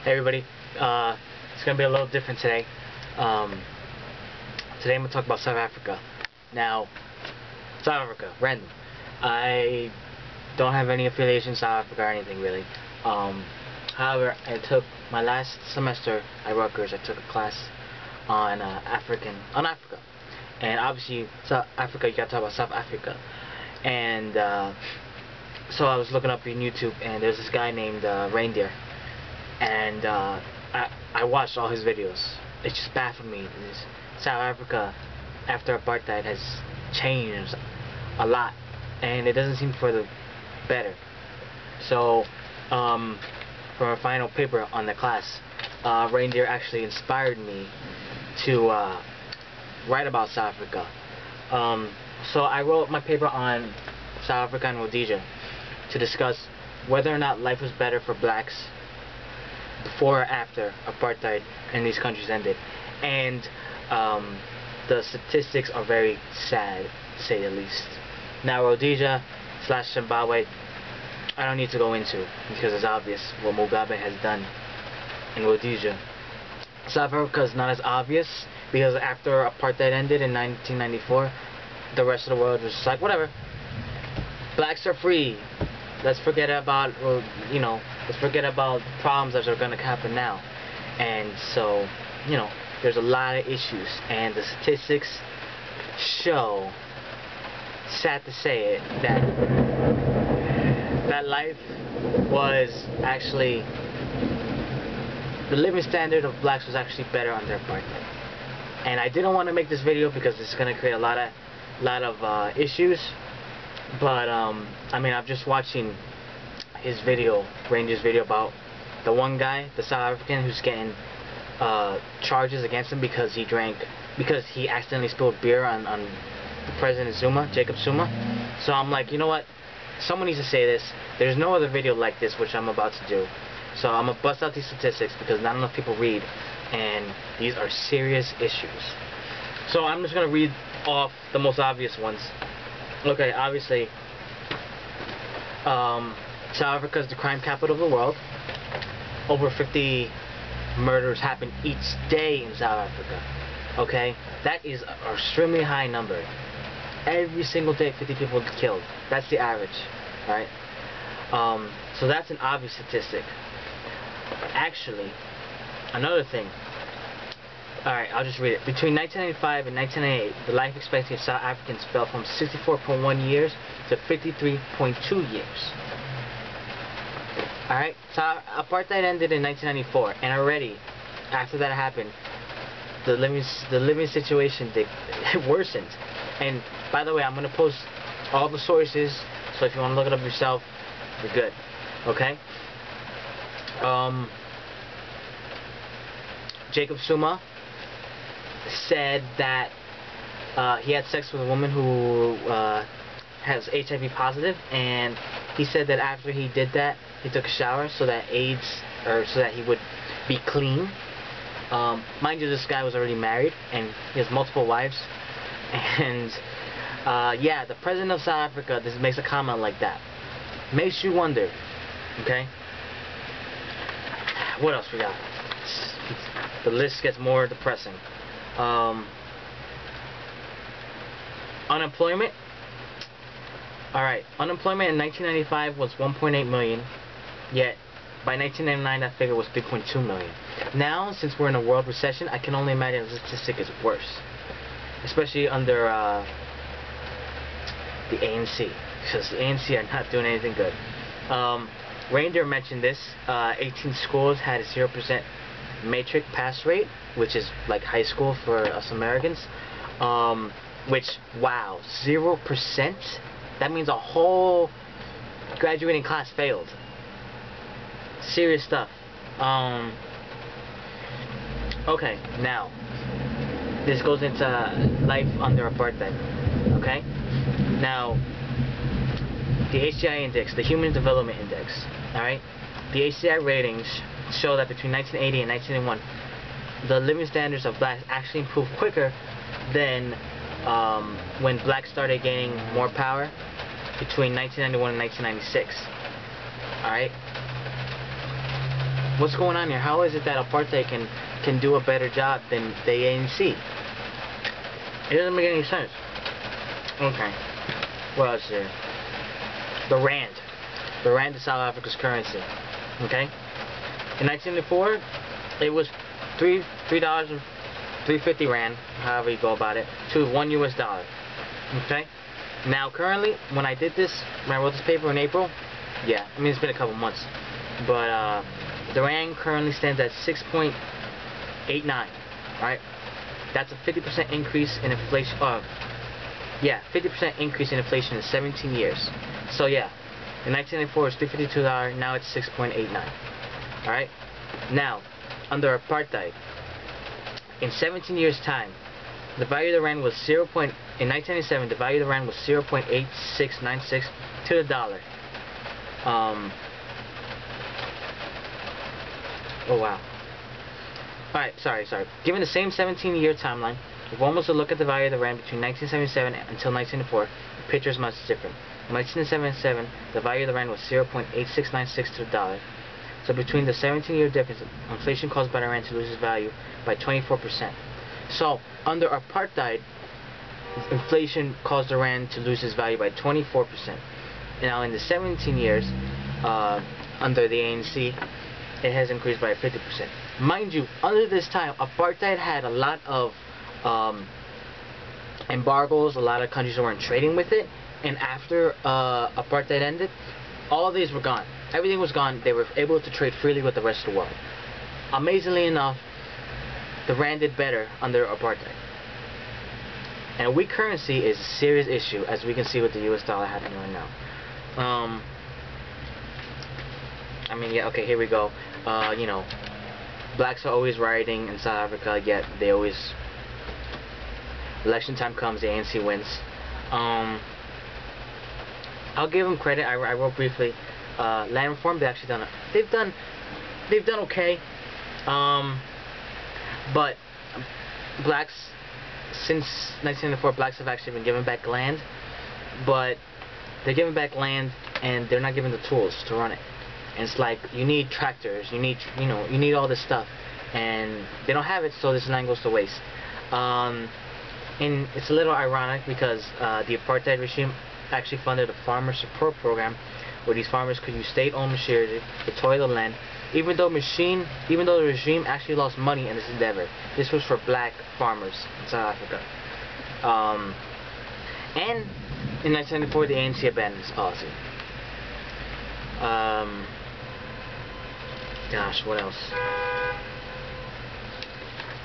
Hey everybody, it's going to be a little different today. Today I'm going to talk about South Africa. Now, South Africa, random. I don't have any affiliation in South Africa or anything really. However, I took my last semester at Rutgers, I took a class on Africa. And obviously, South Africa, you got to talk about South Africa. And so I was looking up on YouTube, and there's this guy named Reindeer. And I watched all his videos. It just baffled me. South Africa, after apartheid, has changed a lot, and it doesn't seem for the better. So, for a final paper on the class, Reindeer actually inspired me to write about South Africa. So I wrote my paper on South Africa and Rhodesia to discuss whether or not life was better for blacks before or after apartheid in these countries ended. And the statistics are very sad, to say the least. Now, Rhodesia / Zimbabwe, I don't need to go into because it's obvious what Mugabe has done in Rhodesia. South Africa is not as obvious because after apartheid ended in 1994, the rest of the world was just like, whatever, blacks are free. Let's forget about, let's forget about problems that are going to happen now. And so, there's a lot of issues, and the statistics show, sad to say it, that life was actually, the living standard of blacks was actually better under apartheid. And I didn't want to make this video because it's going to create a lot of issues. But I mean, I'm just watching his video, Ranger's video, about the one guy, the South African, who's getting charges against him because he accidentally spilled beer on President Zuma, Jacob Zuma. So I'm like, you know what? Someone needs to say this. There's no other video like this, which I'm about to do. So I'm gonna bust out these statistics because not enough people read, and these are serious issues. So I'm just gonna read off the most obvious ones. Okay, obviously, South Africa is the crime capital of the world. Over 50 murders happen each day in South Africa. Okay, that is an extremely high number. Every single day, 50 people killed. That's the average, right? So that's an obvious statistic. Actually, another thing. Alright, I'll just read it. Between 1995 and 1998, the life expectancy of South Africans fell from 64.1 years to 53.2 years. Alright, so apartheid ended in 1994, and already, after that happened, the living situation worsened. And, by the way, I'm going to post all the sources, so if you want to look it up yourself, you're good. Okay? Jacob Zuma said that he had sex with a woman who has HIV positive, and he said that after he did that, he took a shower so that so that he would be clean. Mind you, this guy was already married, and he has multiple wives. And yeah, the president of South Africa makes a comment like that. Makes you wonder. Okay. What else we got? The list gets more depressing. Unemployment. Alright, unemployment in 1995 was 1.8 million, yet by 1999 that figure was 3.2 million. Now, since we're in a world recession, I can only imagine the statistic is worse, especially under the ANC, because the ANC are not doing anything good. Reindeer mentioned this. 18 schools had a 0% matric pass rate, which is like high school for us Americans. Which, wow, 0%? That means a whole graduating class failed. Serious stuff. Okay, now, this goes into life under apartheid. Okay? Now, the HDI index, the Human Development Index, alright? The HDI ratings show that between 1980 and 1981, the living standards of blacks actually improved quicker than when blacks started gaining more power between 1991 and 1996. Alright? What's going on here? How is it that apartheid can do a better job than the ANC? It doesn't make any sense. Okay. What else here? The rand. The rand is South Africa's currency. Okay? In 1994, it was $3 and 350 rand, however you go about it, to $1 US. Okay? Now currently, when I did this, when I wrote this paper in April, yeah, I mean it's been a couple months, but the rand currently stands at 6.89. Right? That's a 50% increase in inflation. Yeah, 50% increase in inflation in 17 years. So yeah, in 1994 it was $352. Now it's 6.89. All right. Now, under apartheid, in 17 years' time, the value of the rand was in 1997, the value of the rand was 0.8696 to the dollar. Oh wow. Alright, sorry. Given the same 17-year timeline, if one was to look at the value of the rand between 1977 until 1994, the picture is much different. In 1977, the value of the rand was 0.8696 to the dollar. So between the 17-year difference, inflation caused by the rand to lose its value by 24%. So under apartheid, inflation caused the rand to lose its value by 24%. Now in the 17 years under the ANC, it has increased by 50%. Mind you, under this time, apartheid had a lot of embargoes. A lot of countries weren't trading with it, and after apartheid ended, all of these were gone. Everything was gone. They were able to trade freely with the rest of the world. Amazingly enough, the rand did better under apartheid. And a weak currency is a serious issue, as we can see with the US dollar happening right now. I mean, yeah, okay, here we go. You know, blacks are always rioting in South Africa, yet they always, election time comes, the ANC wins. I'll give them credit. I wrote briefly. Land reform, they've done okay. But blacks, since 1994, blacks have actually been given back land, but they're giving back land and they're not given the tools to run it. And it's like, you need tractors, you need all this stuff, and they don't have it, so this land goes to waste. And it's a little ironic because the apartheid regime actually funded a farmer support program where these farmers could use state-owned machinery to toil the land, even though the regime actually lost money in this endeavor. This was for black farmers in South Africa. And in 1994, the ANC abandoned this policy. Gosh, what else?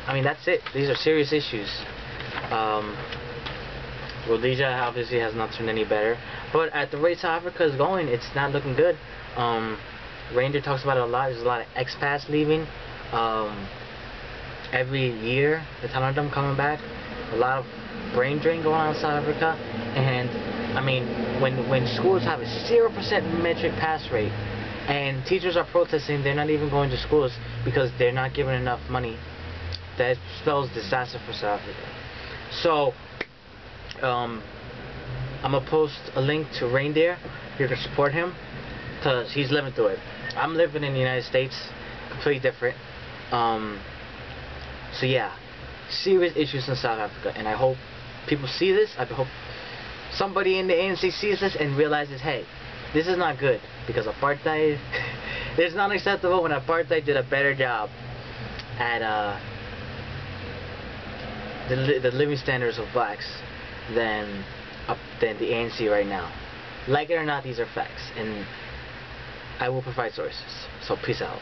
I mean, that's it. These are serious issues. Rhodesia obviously has not turned any better, but at the rate South Africa is going, it's not looking good. Ranger talks about it a lot. There's a lot of expats leaving every year. A ton of them coming back. A lot of brain drain going on in South Africa. And I mean, when schools have a 0% metric pass rate, and teachers are protesting, they're not even going to schools because they're not given enough money, that spells disaster for South Africa. So I'm gonna post a link to Reindeer. You can support him because he's living through it. I'm living in the United States, completely different. So yeah, serious issues in South Africa, and I hope people see this. I hope somebody in the ANC sees this and realizes, hey, this is not good, because apartheid it's not acceptable when apartheid did a better job at the living standards of blacks than the ANC right now. Like it or not, these are facts, and I will provide sources. So peace out.